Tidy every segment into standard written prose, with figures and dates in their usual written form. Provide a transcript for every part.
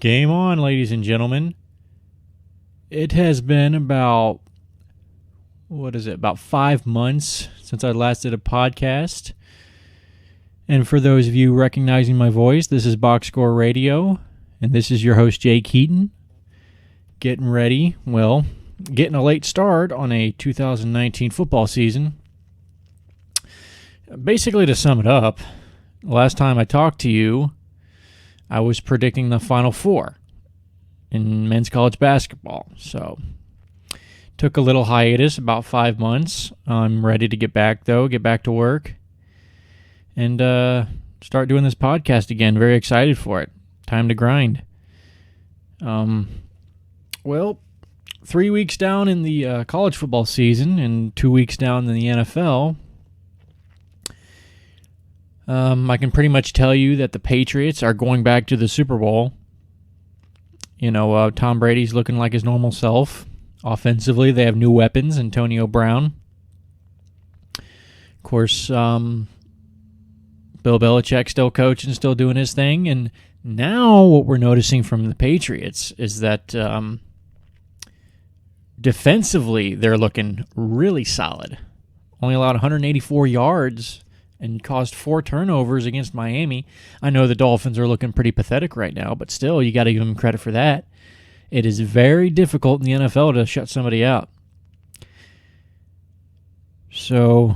Game on, ladies and gentlemen. It has been about 5 months since I last did a podcast. And for those of you recognizing my voice, this is Box Score Radio, and this is your host, Jay Keaton. Getting a late start on a 2019 football season. Basically, to sum it up, last time I talked to you, I was predicting the Final Four in men's college basketball. So, took a little hiatus, about 5 months. I'm ready to get back to work, and start doing this podcast again. Very excited for it. Time to grind. 3 weeks down in the college football season and 2 weeks down in the NFL, I can pretty much tell you that the Patriots are going back to the Super Bowl. Tom Brady's looking like his normal self. Offensively, they have new weapons, Antonio Brown. Of course, Bill Belichick still coaching, still doing his thing. And now what we're noticing from the Patriots is that defensively, they're looking really solid. Only allowed 184 yards and caused 4 turnovers against Miami. I know the Dolphins are looking pretty pathetic right now, but still, you got to give them credit for that. It is very difficult in the NFL to shut somebody out. So,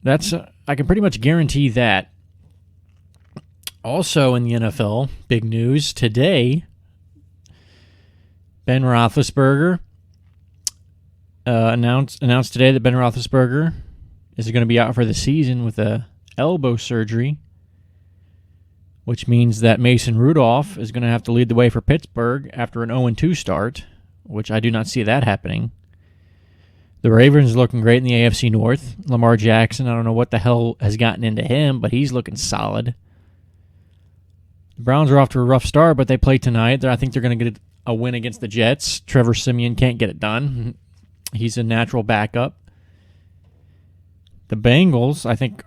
I can pretty much guarantee that. Also in the NFL, big news today, Ben Roethlisberger announced today that Ben Roethlisberger is going to be out for the season with a elbow surgery, which means that Mason Rudolph is going to have to lead the way for Pittsburgh after an 0-2 start, which I do not see that happening. The Ravens are looking great in the AFC North. Lamar Jackson, I don't know what the hell has gotten into him, but he's looking solid. The Browns are off to a rough start, but they play tonight. I think they're going to get a win against the Jets. Trevor Siemian can't get it done. He's a natural backup. The Bengals, I think,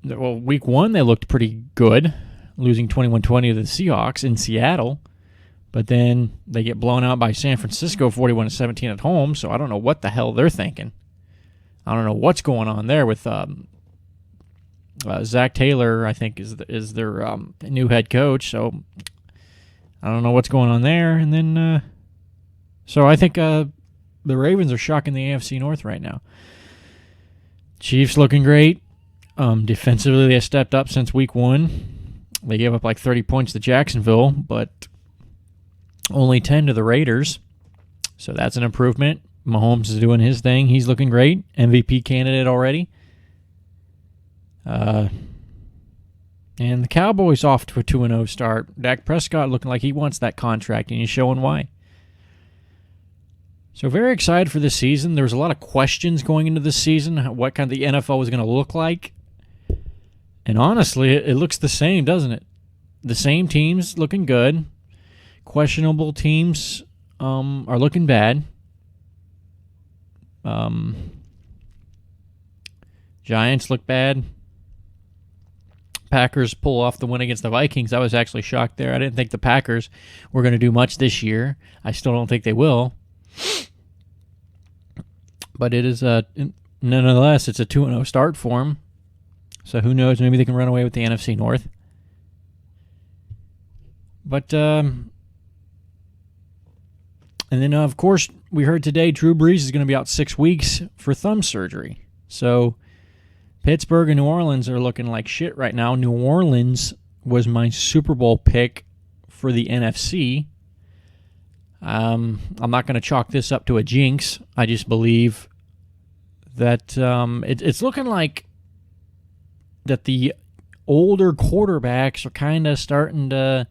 week 1 they looked pretty good, losing 21-20 to the Seahawks in Seattle. But then they get blown out by San Francisco 41-17 at home, so I don't know what the hell they're thinking. I don't know what's going on there with Zach Taylor, I think, is their new head coach, so I don't know what's going on there. And then, so I think the Ravens are shocking the AFC North right now. Chiefs looking great. Defensively, they stepped up since week 1. They gave up like 30 points to Jacksonville, but only 10 to the Raiders. So that's an improvement. Mahomes is doing his thing. He's looking great. MVP candidate already. And the Cowboys off to a 2-0 start. Dak Prescott looking like he wants that contract, and he's showing why. So very excited for this season. There was a lot of questions going into this season, what kind of the NFL was going to look like. And honestly, it looks the same, doesn't it? The same teams looking good. Questionable teams are looking bad. Giants look bad. Packers pull off the win against the Vikings. I was actually shocked there. I didn't think the Packers were going to do much this year. I still don't think they will. But it is nonetheless, it's a 2-0 start for them. So who knows? Maybe they can run away with the NFC North. But and then of course we heard today Drew Brees is going to be out 6 weeks for thumb surgery. So Pittsburgh and New Orleans are looking like shit right now. New Orleans was my Super Bowl pick for the NFC. I'm not going to chalk this up to a jinx. I just believe that it's looking like that the older quarterbacks are kind of starting to,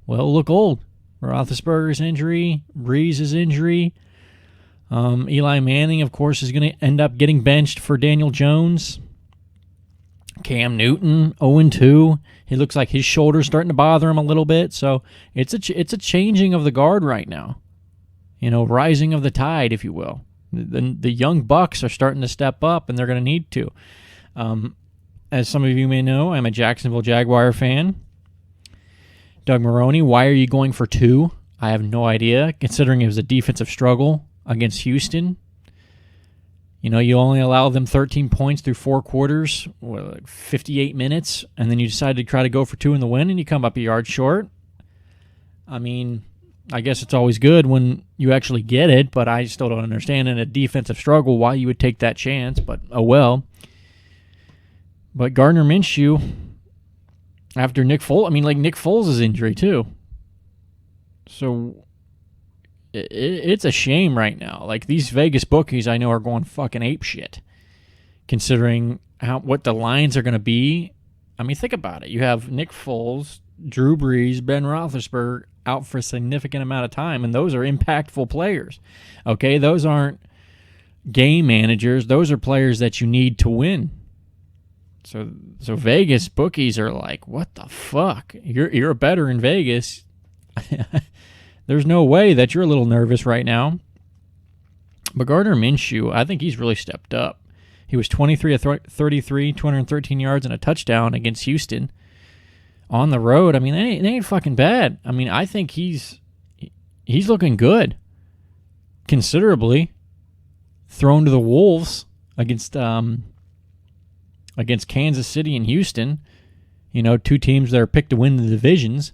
look old. Roethlisberger's injury, Brees' injury. Eli Manning, of course, is going to end up getting benched for Daniel Jones. Cam Newton, 0-2. He looks like his shoulder's starting to bother him a little bit. So it's a changing of the guard right now. Rising of the tide, if you will. The young bucks are starting to step up, and they're going to need to. As some of you may know, I'm a Jacksonville Jaguar fan. Doug Marrone, why are you going for 2? I have no idea, considering it was a defensive struggle against Houston. You only allow them 13 points through 4 quarters, 58 minutes, and then you decide to try to go for 2 in the win, and you come up a yard short. I mean, I guess it's always good when you actually get it, but I still don't understand in a defensive struggle why you would take that chance, but oh well. But Gardner Minshew, after Nick Foles, Nick Foles' injury too. So it's a shame right now. These Vegas bookies I know are going fucking apeshit, considering what the lines are going to be. Think about it. You have Nick Foles, Drew Brees, Ben Roethlisberger out for a significant amount of time, and those are impactful players. Okay, those aren't game managers. Those are players that you need to win. So Vegas bookies are like, what the fuck? You're a better in Vegas. There's no way that you're a little nervous right now. But Gardner Minshew, I think he's really stepped up. He was 23 of 33, 213 yards and a touchdown against Houston on the road. They ain't fucking bad. I think he's looking good, considerably. Thrown to the Wolves against Kansas City and Houston. 2 teams that are picked to win the divisions.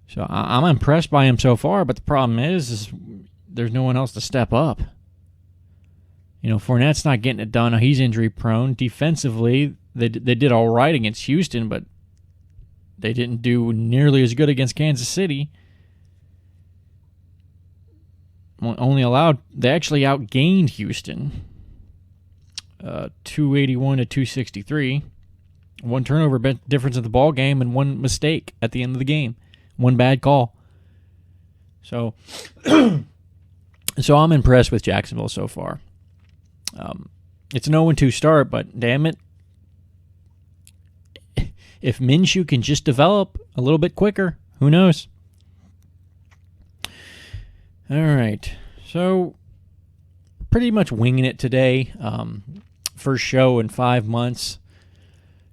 So I'm impressed by him so far, but the problem is there's no one else to step up. Fournette's not getting it done. He's injury prone. Defensively, they did all right against Houston, but they didn't do nearly as good against Kansas City. They actually outgained Houston, 281 to 263. 1 turnover difference in the ball game and 1 mistake at the end of the game. 1 bad call. So I'm impressed with Jacksonville so far. It's an 0-2 start, but damn it, if Minshew can just develop a little bit quicker, who knows? All right, so pretty much winging it today. First show in 5 months.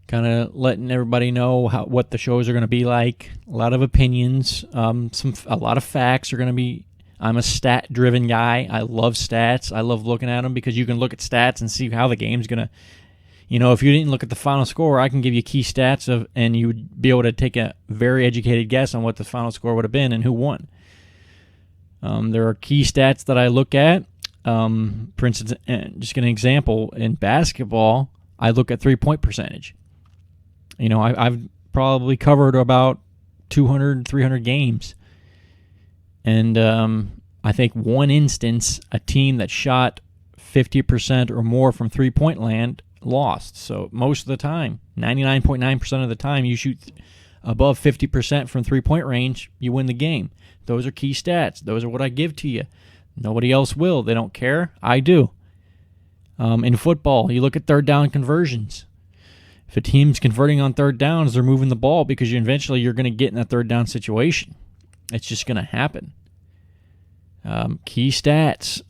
Kind of letting everybody know what the shows are going to be like. A lot of opinions. A lot of facts are going to be. I'm a stat-driven guy. I love stats. I love looking at them because you can look at stats and see how the game's going to. If you didn't look at the final score, I can give you key stats and you would be able to take a very educated guess on what the final score would have been and who won. There are key stats that I look at. For instance, just an example, in basketball, I look at 3-point percentage. I've probably covered about 200, 300 games. And I think one instance, a team that shot 50% or more from 3-point land lost. So most of the time, 99.9% of the time, you shoot above 50% from 3-point range, you win the game. Those are key stats. Those are what I give to you. Nobody else will. They don't care. I do. In football, you look at third down conversions. If a team's converting on third downs, they're moving the ball because eventually you're going to get in a third down situation. It's just going to happen. Key stats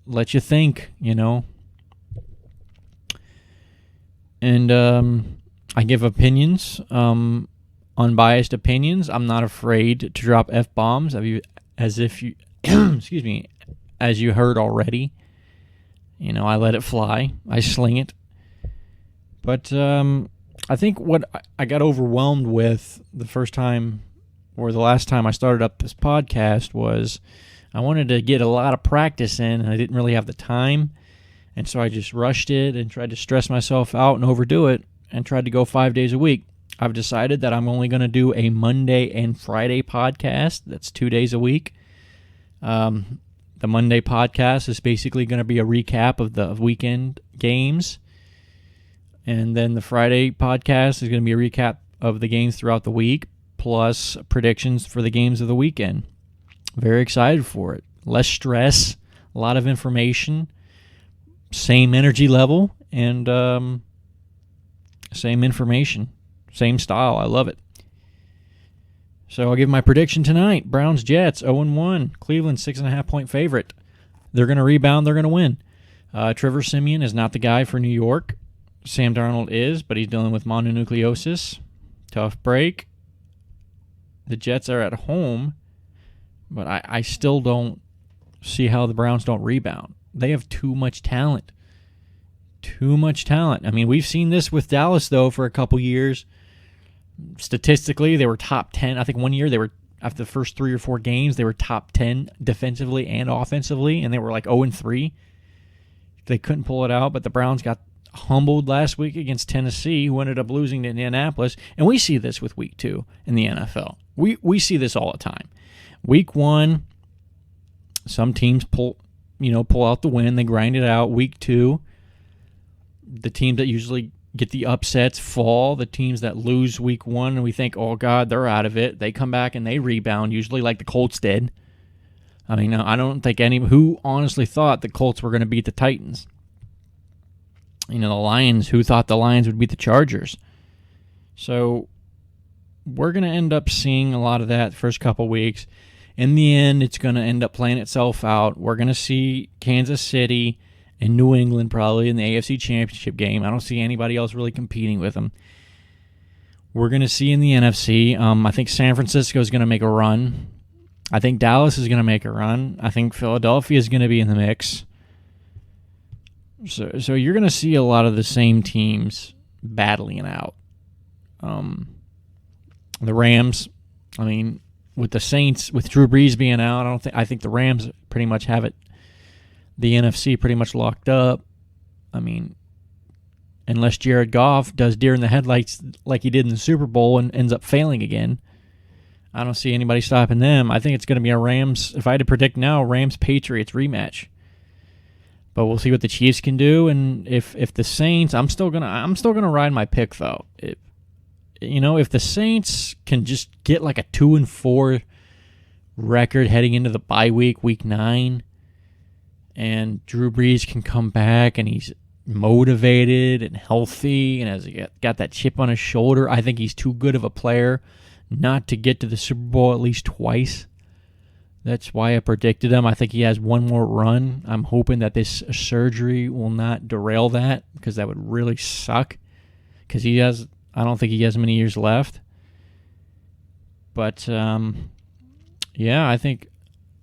let you think, And I give opinions, unbiased opinions. I'm not afraid to drop F-bombs as you heard already. I let it fly. I sling it. But I think what I got overwhelmed with the first time or the last time I started up this podcast was I wanted to get a lot of practice in, and I didn't really have the time. And so I just rushed it and tried to stress myself out and overdo it and tried to go 5 days a week. I've decided that I'm only going to do a Monday and Friday podcast. That's 2 days a week. The Monday podcast is basically going to be a recap of the weekend games. And then the Friday podcast is going to be a recap of the games throughout the week, plus predictions for the games of the weekend. Very excited for it. Less stress, a lot of information, same energy level, and same information, same style. I love it. So I'll give my prediction tonight. Browns-Jets, 0-1. Cleveland, 6.5-point favorite. They're going to rebound. They're going to win. Trevor Siemian is not the guy for New York. Sam Darnold is, but he's dealing with mononucleosis. Tough break. The Jets are at home, but I still don't see how the Browns don't rebound. They have too much talent. Too much talent. I mean, we've seen this with Dallas, though, for a couple years. Statistically, they were top 10. I think one year they were, after the first 3 or 4 games, they were top 10 defensively and offensively, and they were like 0-3. They couldn't pull it out, but the Browns got humbled last week against Tennessee, who ended up losing to Indianapolis. And we see this with week 2 in the NFL. We see this all the time. Week 1, some teams pull out the win. They grind it out. Week 2, the teams that usually get the upsets fall. The teams that lose week 1 and we think, oh, God, they're out of it. They come back and they rebound, usually like the Colts did. I mean, I don't think who honestly thought the Colts were going to beat the Titans. The Lions, who thought the Lions would beat the Chargers. So we're going to end up seeing a lot of that the first couple weeks. In the end, it's going to end up playing itself out. We're going to see Kansas City and New England probably in the AFC Championship game. I don't see anybody else really competing with them. We're going to see in the NFC, I think San Francisco is going to make a run. I think Dallas is going to make a run. I think Philadelphia is going to be in the mix. So you're going to see a lot of the same teams battling it out. The Rams, I mean, with the Saints, with Drew Brees being out, I think the Rams pretty much have it. The NFC pretty much locked up. I mean, unless Jared Goff does deer in the headlights like he did in the Super Bowl and ends up failing again, I don't see anybody stopping them. I think it's going to be a Rams, if I had to predict now, Rams-Patriots rematch. But we'll see what the Chiefs can do, and if the Saints, I'm still gonna ride my pick though. If the Saints can just get like a 2-4 record heading into the bye week, week 9, and Drew Brees can come back and he's motivated and healthy and has got that chip on his shoulder, I think he's too good of a player not to get to the Super Bowl at least twice. That's why I predicted him. I think he has one more run. I'm hoping that this surgery will not derail that, because that would really suck. Because I don't think he has many years left. But, yeah,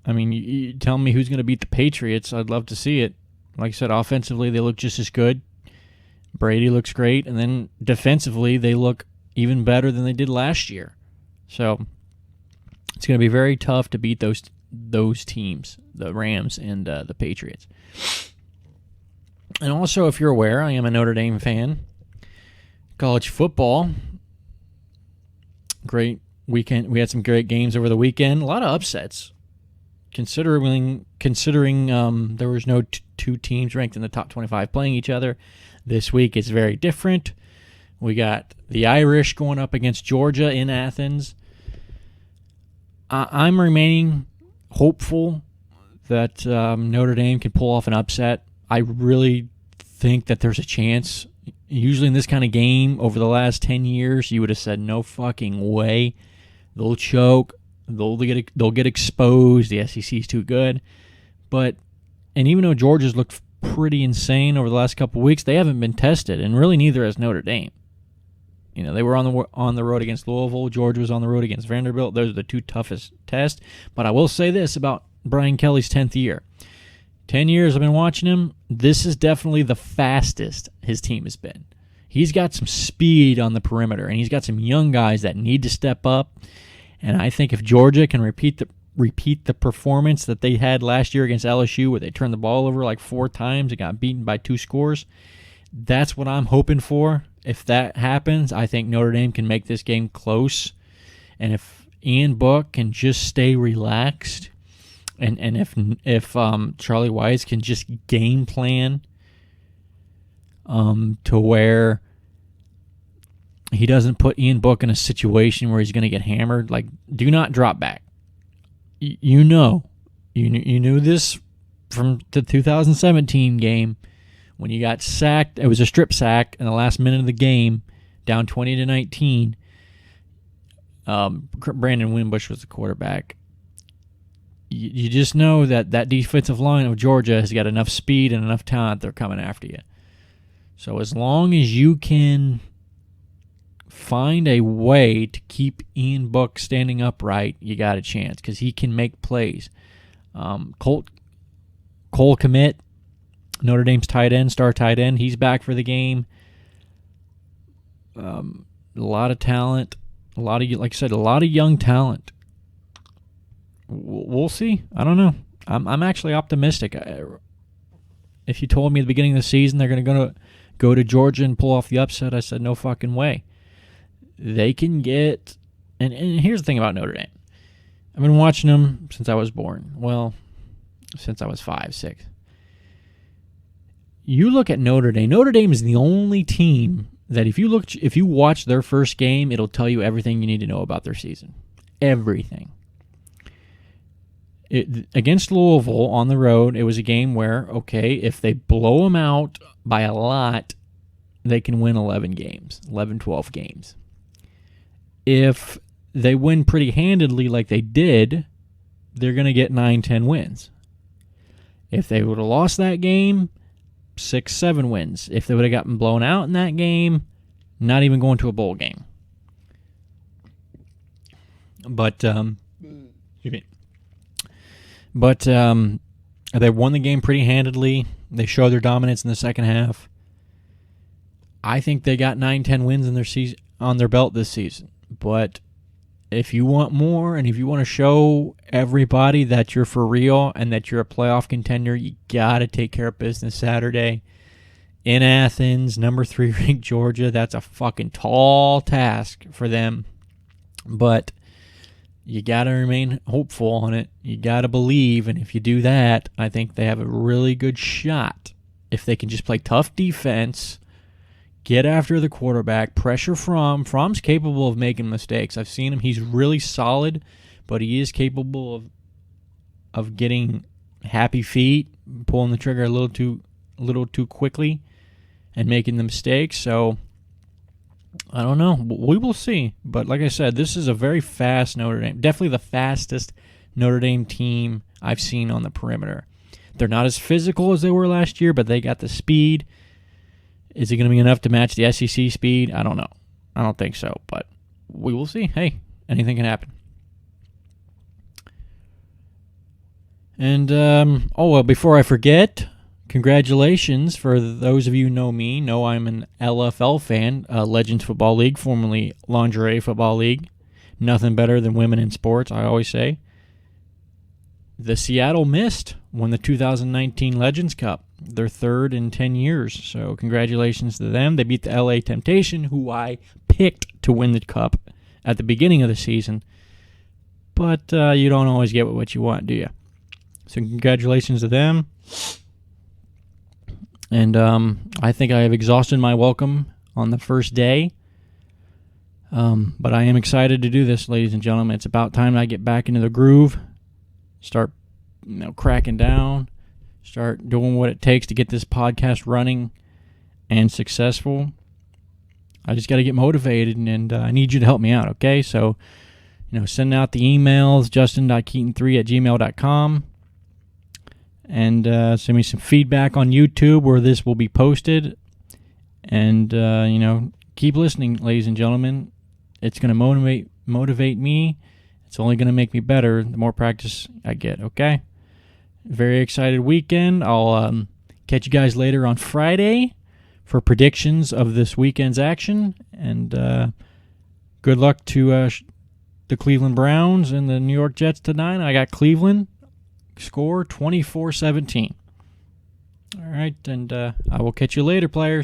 you tell me who's going to beat the Patriots. I'd love to see it. Like I said, offensively, they look just as good. Brady looks great. And then defensively, they look even better than they did last year. So it's going to be very tough to beat those teams, the Rams and the Patriots. And also, if you're aware, I am a Notre Dame fan. College football, great weekend. We had some great games over the weekend. A lot of upsets, considering there was no two teams ranked in the top 25 playing each other. This week it's very different. We got the Irish going up against Georgia in Athens. I'm remaining hopeful that Notre Dame can pull off an upset. I really think that there's a chance. Usually in this kind of game, over the last 10 years, you would have said, no fucking way. They'll choke. They'll get exposed. The SEC is too good. And even though Georgia's looked pretty insane over the last couple of weeks, they haven't been tested, and really neither has Notre Dame. They were on the road against Louisville. Georgia was on the road against Vanderbilt. Those are the two toughest tests. But I will say this about Brian Kelly's 10th year. 10 years I've been watching him. This is definitely the fastest his team has been. He's got some speed on the perimeter, and he's got some young guys that need to step up. And I think if Georgia can repeat the performance that they had last year against LSU, where they turned the ball over like 4 times and got beaten by 2 scores, that's what I'm hoping for. If that happens, I think Notre Dame can make this game close. And if Ian Book can just stay relaxed, and if Charlie Weis can just game plan to where he doesn't put Ian Book in a situation where he's going to get hammered, like, do not drop back. You knew this from the 2017 game. When you got sacked, it was a strip sack in the last minute of the game, down 20-19. Brandon Wimbush was the quarterback. You just know that defensive line of Georgia has got enough speed and enough talent, they're coming after you. So as long as you can find a way to keep Ian Book standing upright, you got a chance because he can make plays. Cole Kmet, Notre Dame's star tight end, he's back for the game. A lot of talent, like I said, a lot of young talent. We'll see. I don't know. I'm actually optimistic. If you told me at the beginning of the season they're going to go to Georgia and pull off the upset, I said no fucking way. They can get, and here's the thing about Notre Dame. I've been watching them since I was born. Well, since I was 5, 6. You look at Notre Dame. Notre Dame is the only team that if you watch their first game, it'll tell you everything you need to know about their season. Everything. Against Louisville on the road, it was a game where, okay, if they blow them out by a lot, they can win 11 games, 11, 12 games. If they win pretty handedly like they did, they're going to get 9, 10 wins. If they would have lost that game, 6, 7 wins. If they would have gotten blown out in that game, not even going to a bowl game. But they won the game pretty handedly. They showed their dominance in the second half. I think they got 9, 10 wins in their season on their belt this season. But if you want more and if you want to show everybody that you're for real and that you're a playoff contender, you got to take care of business Saturday in Athens, number 3 ranked Georgia. That's a fucking tall task for them. But you got to remain hopeful on it. You got to believe, and if you do that, I think they have a really good shot. If they can just play tough defense, get after the quarterback, pressure Fromm. Fromm's capable of making mistakes. I've seen him. He's really solid, but he is capable of getting happy feet, pulling the trigger a little too quickly, and making the mistakes. So I don't know. We will see. But like I said, this is a very fast Notre Dame. Definitely the fastest Notre Dame team I've seen on the perimeter. They're not as physical as they were last year, but they got the speed. Is it going to be enough to match the SEC speed? I don't know. I don't think so, but we will see. Hey, anything can happen. And, before I forget, congratulations for those of you who know me. Know I'm an LFL fan, Legends Football League, formerly Lingerie Football League. Nothing better than women in sports, I always say. The Seattle Mist won the 2019 Legends Cup, their third in 10 years. So congratulations to them. They beat the LA Temptation, who I picked to win the cup at the beginning of the season. But you don't always get what you want, do you? So congratulations to them. And I think I have exhausted my welcome on the first day. But I am excited to do this, ladies and gentlemen. It's about time I get back into the groove. Start, cracking down. Start doing what it takes to get this podcast running and successful. I just got to get motivated, and I need you to help me out, okay? So, send out the emails, justin.keaton3@gmail.com. And send me some feedback on YouTube where this will be posted. And, keep listening, ladies and gentlemen. It's going to motivate me. It's only going to make me better the more practice I get, okay? Very excited weekend. I'll catch you guys later on Friday for predictions of this weekend's action. And good luck to the Cleveland Browns and the New York Jets tonight. I got Cleveland. Score 24-17. All right, and I will catch you later, players.